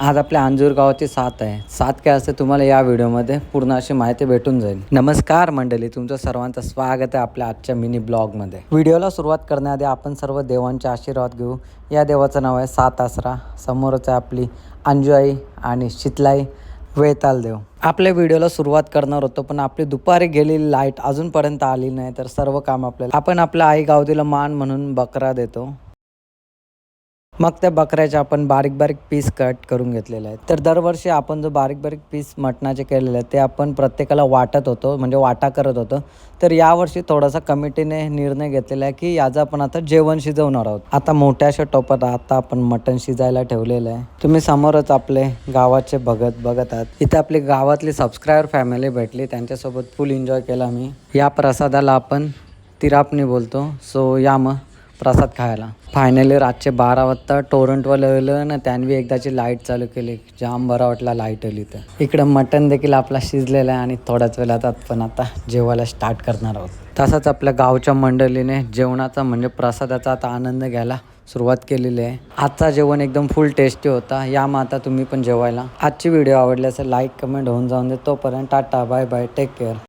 आज आपल्या अंजूर गावाची साथ आहे. साथ काय असते तुम्हाला या व्हिडिओमध्ये पूर्ण अशी माहिती भेटून जाईल. नमस्कार मंडळी, तुमचं सर्वांचं स्वागत आहे आपल्या आजच्या मिनी ब्लॉगमध्ये. व्हिडिओला सुरुवात करण्याआधी आपण सर्व देवांचे आशीर्वाद घेऊ. या देवाचं नाव आहे सात आसरा. समोरच आहे आपली अंजू आई आणि शीतलाई वेताल देव. आपल्या व्हिडिओला सुरुवात करणार होतो, पण आपली दुपारी गेलेली लाईट अजूनपर्यंत आली नाही. तर सर्व काम आपण आपल्या आई गावतीला मान म्हणून बकरा देतो. मग त्या बकऱ्याचे आपण बारीक बारीक पीस कट करून घेतलेले आहेत. तर दरवर्षी आपण जो बारीक बारीक पीस मटणाचे केलेले आहेत ते आपण प्रत्येकाला वाटत होतो, म्हणजे वाटा करत होतो. तर यावर्षी थोडासा कमिटीने निर्णय घेतलेला आहे की याचं आपण आता जेवण शिजवणार आहोत. आता मोठ्या अशा टोपात आता आपण मटण शिजायला ठेवलेलं आहे. तुम्ही समोरच आपले गावाचे बघत आहात. इथे आपली गावातली सबस्क्रायबर फॅमिली भेटली, त्यांच्यासोबत फुल एन्जॉय केला मी. या प्रसादाला आपण तिरापणी बोलतो. सो या मग प्रसाद खायला. फायनली रातचे 12 वाजता टोरंटवाला आलं ना, त्यांनी एकदाची लाईट चालू केली. जाम बरा वाटला लाईट आली तर. इकडं मटण देखील आपला शिजलेला आहे आणि थोड्याच वेळात आपण आता जेवायला स्टार्ट करणार आहोत. तसंच आपल्या गावच्या मंडळीने जेवणाचा म्हणजे प्रसादाचा आता आनंद घ्यायला सुरुवात केलेली आहे. आजचा जेवण एकदम फुल टेस्टी होता. या मग आता तुम्ही पण जेवायला. आजची व्हिडिओ आवडली असेल लाईक कमेंट होऊन जाऊन दे. तोपर्यंत tata bye bye, take care.